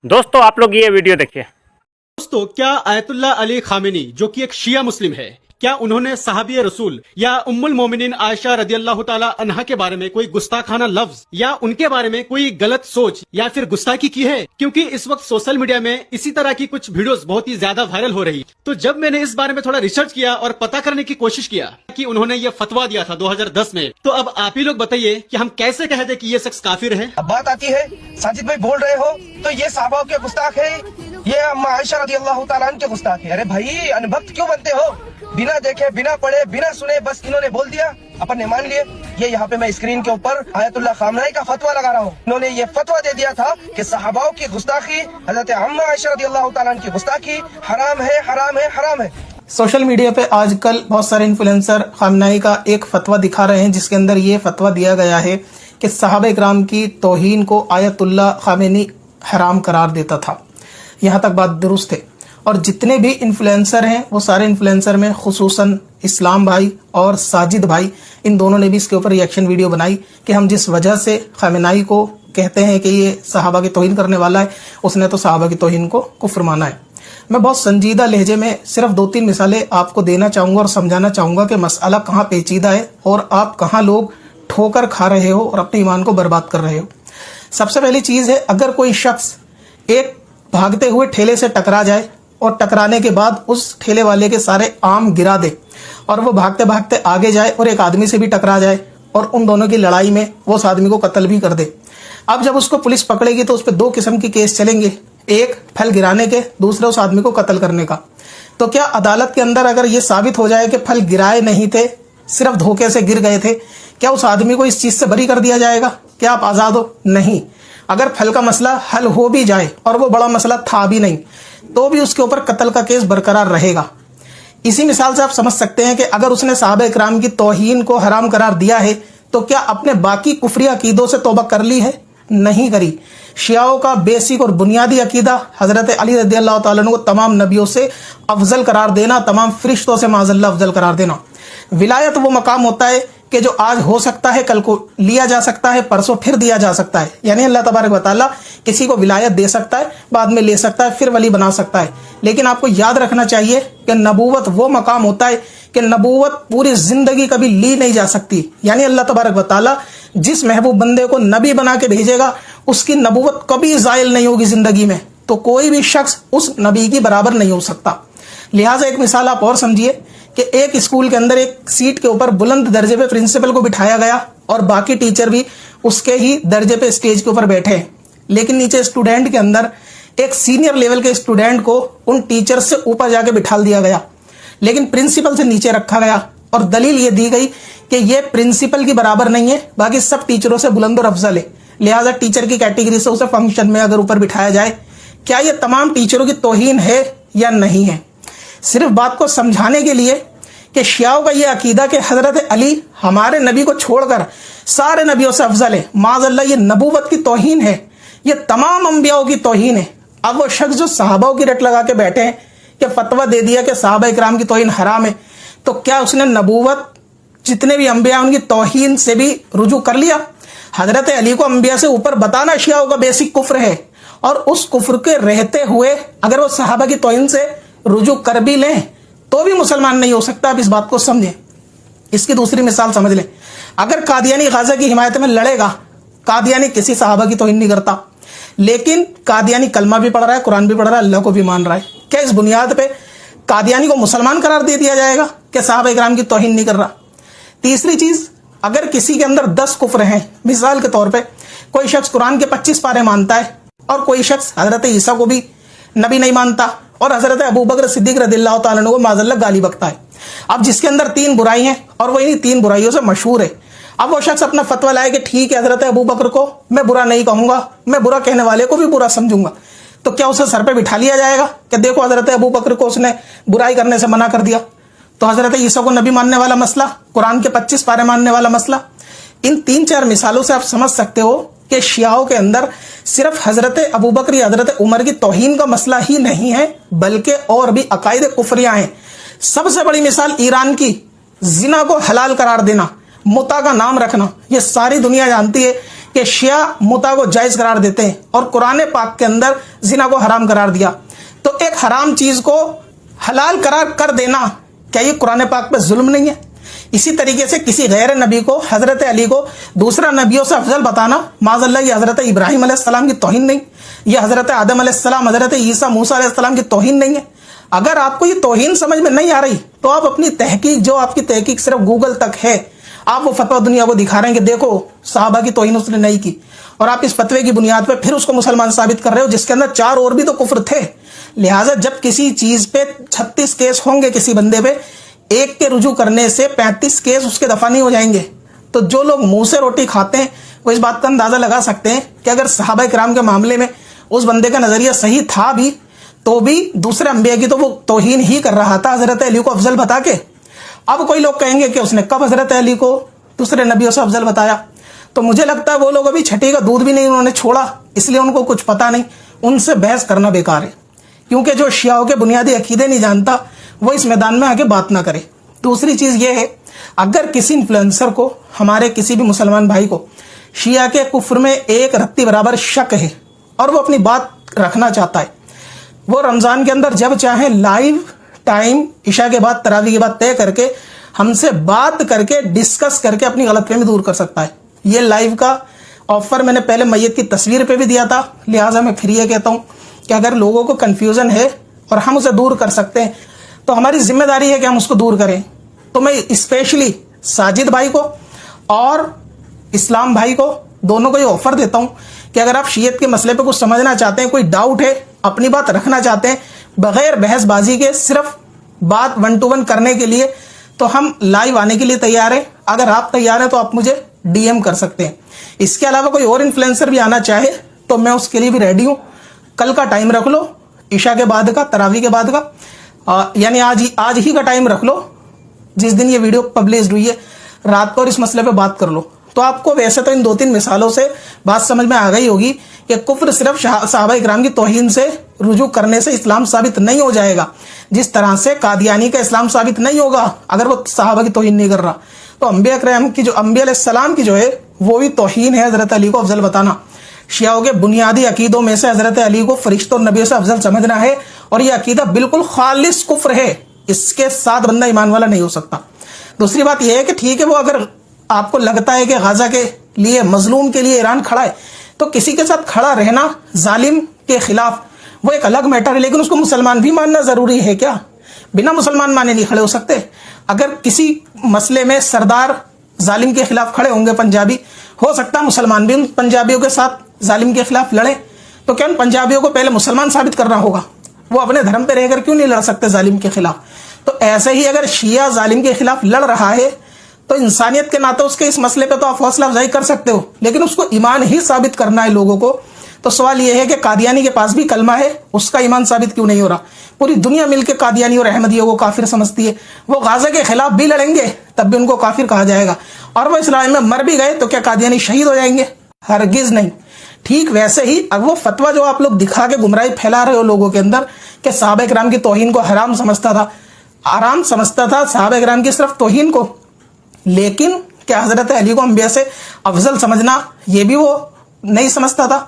दोस्तों आप लोग ये वीडियो देखिए। दोस्तों, क्या आयतुल्ला अली खामेनी जो कि एक शिया मुस्लिम है, क्या उन्होंने सहाबी रसूल या उम्मुल मोमिनीन आयशा रदियल्लाहु ताला अन्हा के बारे में कोई गुस्ताखाना लफ्ज या उनके बारे में कोई गलत सोच या फिर गुस्ताखी की है? क्योंकि इस वक्त सोशल मीडिया में इसी तरह की कुछ वीडियोस बहुत ही ज्यादा वायरल हो रही। तो जब मैंने इस बारे में थोड़ा रिसर्च किया और पता करने की कोशिश किया कि उन्होंने ये फतवा दिया था 2010 में, तो अब आप ही लोग बताइए कि हम कैसे कह दे कि ये शख्स काफिर है। अब बात आती है, साजिद भाई बोल रहे हो तो ये साहबाओं के गुस्ताख है, ये अम्मा आयशा रदियल्लाहु ताला अन्हा के गुस्ताख है। अरे भाई, अनभक्त क्यों बनते हो? बिना देखे, बिना पढ़े, बिना सुने बस इन्होंने बोल दिया, अपन ने मान लिए। ये यहाँ पे मैं स्क्रीन के ऊपर आयतुल्ला खामनाई का फतवा लगा रहा हूँ। इन्होंने ये फतवा दे दिया था कि सहाबाओं की गुस्ताखी, हजरत अम्मा आयशा रदियल्लाहु ताला अन्हा की गुस्ताखी हराम है, हराम है, हराम है। सोशल मीडिया पे आजकल बहुत सारे इन्फ्लुएंसर खामनाई का एक फतवा दिखा रहे हैं, जिसके अंदर ये फतवा दिया गया है कि सहाबा इकराम की तौहीन को आयतुल्ला खामेनी हराम करार देता था। यहाँ तक बात दुरुस्त है। और जितने भी इन्फ्लुएंसर हैं वो सारे इन्फ्लुएंसर में खुसूसन इस्लाम भाई और साजिद भाई, इन दोनों ने भी इसके ऊपर रिएक्शन वीडियो बनाई कि हम जिस वजह से खामेनाई को कहते हैं कि ये सहाबा की तौहीन करने वाला है, उसने तो सहाबा की तौहीन को कुफ्र माना है। मैं बहुत संजीदा लहजे में सिर्फ 2-3 मिसालें आपको देना चाहूँगा और समझाना चाहूँगा कि मसला कहाँ पेचीदा है और आप कहाँ लोग ठोकर खा रहे हो और अपने ईमान को बर्बाद कर रहे हो। सबसे पहली चीज़ है, अगर कोई शख्स एक भागते हुए ठेले से टकरा जाए और टकराने के बाद उस ठेले वाले के सारे आम गिरा दे और वो भागते भागते आगे जाए और एक आदमी से भी टकरा जाए और उन दोनों की लड़ाई में वो उस आदमी को कत्ल भी कर दे। अब जब उसको पुलिस पकड़ेगी तो उस पर 2 किस्म की केस चलेंगे, एक फल गिराने के, दूसरा उस आदमी को कत्ल करने का। तो क्या अदालत के अंदर अगर ये साबित हो जाए कि फल गिराए नहीं थे, सिर्फ धोखे से गिर गए थे, क्या उस आदमी को इस चीज से बरी कर दिया जाएगा? क्या आप आजाद हो? नहीं। अगर फल का मसला हल हो भी जाए और वो बड़ा मसला था भी नहीं, तो भी उसके ऊपर कत्ल का केस बरकरार रहेगा। इसी मिसाल से आप समझ सकते हैं कि अगर उसने सहाबा इकराम की तौहीन को हराम करार दिया है, तो क्या अपने बाकी कुफरी अकीदों से तौबा कर ली है? नहीं करी। शियाओं का बेसिक और बुनियादी अकीदा हजरत अली रदियल्लाहु ताला अन्हु को तमाम नबियों से अफजल करार देना, तमाम फरिश्तों से माज़अल्लाह अफजल करार देना। विलायत वो मकाम होता है कि जो आज हो सकता है, कल को लिया जा सकता है, परसों फिर दिया जा सकता है। यानी अल्लाह तबारक व तआला किसी को विलायत दे सकता है, बाद में ले सकता है, फिर वली बना सकता है। लेकिन आपको याद रखना चाहिए कि नबूवत वो मकाम होता है कि नबूवत पूरी जिंदगी कभी ली नहीं जा सकती। यानी अल्लाह तबारक व तआला जिस महबूब बंदे को नबी बना के भेजेगा, उसकी नबूवत कभी ज़ाइल नहीं होगी जिंदगी में। तो कोई भी शख्स उस नबी की बराबर नहीं हो सकता। लिहाजा एक मिसाल आप और समझिए कि एक स्कूल के अंदर एक सीट के ऊपर बुलंद दर्जे पे प्रिंसिपल को बिठाया गया और बाकी टीचर भी उसके ही दर्जे पे स्टेज के ऊपर बैठे हैं, लेकिन नीचे स्टूडेंट के अंदर एक सीनियर लेवल के स्टूडेंट को उन टीचर से ऊपर जाके बिठाल दिया गया, लेकिन प्रिंसिपल से नीचे रखा गया। और दलील ये दी गई कि ये प्रिंसिपल की बराबर नहीं है, बाकी सब टीचरों से बुलंद और अफजल है, लिहाजा टीचर की कैटेगरी से उसे फंक्शन में अगर ऊपर बिठाया जाए, क्या ये तमाम टीचरों की तौहीन है या नहीं है? सिर्फ बात को समझाने के लिए कि शियाओं का ये अकीदा कि हजरत अली हमारे नबी को छोड़कर सारे नबियों से अफजल है, माज़अल्लाह ये नबूवत की तौहीन है, ये तमाम अंबियाओं की तौहीन है। अब वो शख्स जो सहाबाओं की रट लगा के बैठे हैं कि फतवा दे दिया कि सहाबा इकराम की तौहीन हराम है, तो क्या उसने नबूवत जितने भी अंबिया उनकी तौहीन से भी रुजू कर लिया? हजरत अली को अंबिया से ऊपर बताना शियाओं का बेसिक कुफ्र है, और उस कुफ्र के रहते हुए अगर वो सहाबा की तौहीन से रुजू कर भी लें तो भी मुसलमान नहीं हो सकता। आप इस बात को समझें। इसकी दूसरी मिसाल समझ लें, अगर कादियानी गाजा की हिमायत में लड़ेगा, कादियानी किसी सहाबा की तौहीन नहीं करता, लेकिन कादियानी कलमा भी पढ़ रहा है, कुरान भी पढ़ रहा है, अल्लाह को भी मान रहा है, क्या इस बुनियाद पे कादियानी को मुसलमान करार दे दिया जाएगा कि सहाबा इकराम की तौहीन नहीं कर रहा? तीसरी चीज, अगर किसी के अंदर 10 कुफ्र हैं, मिसाल के तौर पे कोई शख्स कुरान के 25 पारे मानता है और कोई शख्स हजरत ईसा को भी नबी नहीं मानता और हजरत अबू बकर सिद्दीक रदियल्लाहु ताला अन्हु को माज़अल्लाह गाली बकता है। अब जिसके अंदर 3 बुराई हैं और वो इन्हीं 3 बुराइयों से मशहूर है, अब वो शख्स अपना फतवा लाए कि ठीक है हजरत अबू बकर को मैं बुरा नहीं कहूंगा, मैं बुरा कहने वाले को भी बुरा समझूंगा, तो क्या उसे सर पे बिठा लिया जाएगा कि देखो हजरत अबू बकर को उसने बुराई करने से मना कर दिया? तो हजरत ईसा को नबी मानने वाला मसला, कुरान के 25 पारे मानने वाला मसला, इन 3-4 मिसालों से आप समझ सकते हो कि शियाओं के अंदर सिर्फ हजरत अबू बकर या हजरत उमर की तौहीन का मसला ही नहीं है, बल्कि और भी अकायद कुफरियां हैं। सबसे बड़ी मिसाल ईरान की, जिना को हलाल करार देना, मुता का नाम रखना। ये सारी दुनिया जानती है کہ شیعہ متا کو جائز قرار دیتے ہیں اور قرآن پاک کے اندر زنا کو حرام قرار دیا، تو ایک حرام چیز کو حلال قرار کر دینا کیا یہ قرآن پاک پہ ظلم نہیں ہے؟ اسی طریقے سے کسی غیر نبی کو، حضرت علی کو دوسرا نبیوں سے افضل بتانا معاذ اللہ یہ حضرت ابراہیم علیہ السلام کی توہین نہیں؟ یہ حضرت آدم علیہ السلام، حضرت عیسیٰ، موسیٰ علیہ السلام کی توہین نہیں ہے؟ اگر آپ کو یہ توہین سمجھ میں نہیں آ رہی تو آپ اپنی تحقیق، جو آپ کی تحقیق صرف گوگل تک ہے، آپ وہ فتویٰ دنیا کو دکھا رہے ہیں کہ دیکھو صحابہ کی توہین اس نے نہیں کی، اور آپ اس فتوے کی بنیاد پہ پھر اس کو مسلمان ثابت کر رہے ہو جس کے اندر 4 اور بھی تو کفر تھے۔ لہٰذا جب کسی چیز پہ 36 کیس ہوں گے کسی بندے پہ، ایک کے رجوع کرنے سے 35 کیس اس کے دفع نہیں ہو جائیں گے۔ تو جو لوگ منہ سے روٹی کھاتے ہیں وہ اس بات کا اندازہ لگا سکتے ہیں کہ اگر صحابہ کرام کے معاملے میں اس بندے کا نظریہ صحیح تھا بھی تو بھی دوسرے انبیاء کی تو وہ توہین ہی کر رہا تھا حضرت علی کو افضل بتا کے۔ اب کوئی لوگ کہیں گے کہ اس نے کب حضرت علی کو دوسرے نبیوں سے افضل بتایا؟ تو مجھے لگتا ہے وہ لوگ ابھی چھٹی کا دودھ بھی نہیں انہوں نے چھوڑا، اس لیے ان کو کچھ پتا نہیں، ان سے بحث کرنا بیکار ہے، کیونکہ جو شیعوں کے بنیادی عقیدے نہیں جانتا وہ اس میدان میں آگے بات نہ کرے۔ دوسری چیز یہ ہے، اگر کسی انفلوئنسر کو، ہمارے کسی بھی مسلمان بھائی کو شیعہ کے کفر میں ایک رتی برابر شک ہے اور وہ اپنی بات رکھنا چاہتا ہے، وہ رمضان کے اندر جب چاہیں لائیو ٹائم عشاء کے بعد، تراویح کے بعد طے کر کے ہم سے بات کر کے ڈسکس کر کے اپنی غلط فہمی دور کر سکتا ہے۔ یہ لائیو کا آفر میں نے پہلے میت کی تصویر پہ بھی دیا تھا، لہٰذا میں پھر یہ کہتا ہوں کہ اگر لوگوں کو کنفیوژن ہے اور ہم اسے دور کر سکتے ہیں تو ہماری ذمہ داری ہے کہ ہم اس کو دور کریں۔ تو میں اسپیشلی ساجد بھائی کو اور اسلام بھائی کو، دونوں کو یہ آفر دیتا ہوں کہ اگر آپ شیعت کے مسئلے پہ کچھ سمجھنا چاہتے ہیں، کوئی ڈاؤٹ ہے، اپنی بات رکھنا چاہتے ہیں بغیر بحث بازی کے، صرف بات 1 to 1 کرنے کے لیے، تو ہم لائیو آنے کے لیے تیار ہیں۔ اگر آپ تیار ہیں تو آپ مجھے ڈی ایم کر سکتے ہیں۔ اس کے علاوہ کوئی اور انفلوئنسر بھی آنا چاہے تو میں اس کے لیے بھی ریڈی ہوں۔ کل کا ٹائم رکھ لو، عشاء کے بعد کا، تراویح کے بعد کا، یعنی آج ہی کا ٹائم رکھ لو جس دن یہ ویڈیو پبلشڈ ہوئی ہے، رات کو، اور اس مسئلے پہ بات کر لو۔ تو آپ کو ویسے تو ان 2-3 مثالوں سے بات سمجھ میں آ گئی ہوگی کہ کفر صرف صحابہ اکرام کی توہین سے رجوع کرنے سے اسلام ثابت نہیں ہو جائے گا، جس طرح سے قادیانی کا اسلام ثابت نہیں ہوگا اگر وہ صحابہ کی توہین نہیں کر رہا۔ تو انبیاء کرام کی، جو انبیاء علیہ السلام کی جو ہے وہ بھی توہین ہے حضرت علی کو افضل بتانا۔ شیعوں کے بنیادی عقیدوں میں سے حضرت علی کو فرشتوں اور نبیوں سے افضل سمجھنا ہے، اور یہ عقیدہ بالکل خالص کفر ہے، اس کے ساتھ بندہ ایمان والا نہیں ہو سکتا۔ دوسری بات یہ ہے کہ ٹھیک ہے، وہ اگر آپ کو لگتا ہے کہ غزہ کے لیے، مظلوم کے لیے ایران کھڑا ہے، تو کسی کے ساتھ کھڑا رہنا ظالم کے خلاف وہ ایک الگ میٹر ہے، لیکن اس کو مسلمان بھی ماننا ضروری ہے کیا؟ بنا مسلمان مانے نہیں کھڑے ہو سکتے۔ اگر کسی مسئلے میں سردار ظالم کے خلاف کھڑے ہوں گے پنجابی، ہو سکتا ہے مسلمان بھی ان پنجابیوں کے ساتھ ظالم کے خلاف لڑیں، تو کیا ان پنجابیوں کو پہلے مسلمان ثابت کرنا ہوگا؟ وہ اپنے دھرم پہ رہ کر کیوں نہیں لڑ سکتے ظالم کے خلاف؟ تو ایسے ہی اگر شیعہ ظالم کے خلاف لڑ رہا ہے تو انسانیت کے ناطے اس کے اس مسئلے پہ تو آپ حوصلہ افزائی کر سکتے ہو، لیکن اس کو ایمان ہی ثابت کرنا ہے لوگوں کو۔ تو سوال یہ ہے کہ قادیانی کے پاس بھی کلمہ ہے، اس کا ایمان ثابت کیوں نہیں ہو رہا؟ پوری دنیا مل کے قادیانی اور احمدیوں کو کافر سمجھتی ہے، وہ غزہ کے خلاف بھی لڑیں گے تب بھی ان کو کافر کہا جائے گا، اور وہ اسلام میں مر بھی گئے تو کیا قادیانی شہید ہو جائیں گے؟ ہرگز نہیں۔ ٹھیک ویسے ہی اب وہ فتویٰ جو آپ لوگ دکھا کے گمراہی پھیلا رہے ہو لوگوں کے اندر کہ صحابہ کرام کی توہین کو حرام سمجھتا تھا، آرام سمجھتا تھا صحابہ کرام کی صرف توہین کو، لیکن کیا حضرت علی کو انبیاء سے افضل سمجھنا یہ بھی وہ نہیں سمجھتا تھا؟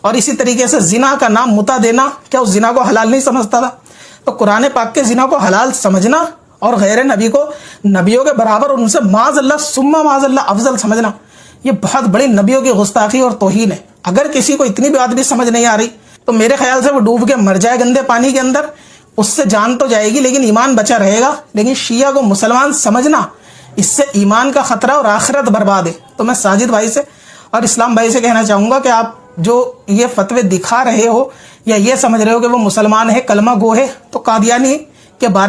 اور اسی طریقے سے زنا کا نام متا دینا، کیا اس زنا کو حلال نہیں سمجھتا تھا؟ تو قرآن پاک کے زنا کو حلال سمجھنا اور غیر نبی کو نبیوں کے برابر، ان سے معاذ اللہ ثم معاذ اللہ افضل سمجھنا، یہ بہت بڑی نبیوں کی گستاخی اور توہین ہے۔ اگر کسی کو اتنی بات بھی سمجھ نہیں آ رہی تو میرے خیال سے وہ ڈوب کے مر جائے گندے پانی کے اندر، اس سے جان تو جائے گی لیکن ایمان بچا رہے گا۔ لیکن شیعہ کو مسلمان سمجھنا، اس سے ایمان کا خطرہ اور آخرت برباد ہے۔ تو میں ساجد بھائی سے اور اسلام بھائی سے کہنا چاہوں گا کہ آپ جو یہ فتوے دکھا رہے ہو یا یہ سمجھ رہے ہو کہ وہ مسلمان ہے، کلمہ گو ہے، تو قادیانی کے بارے میں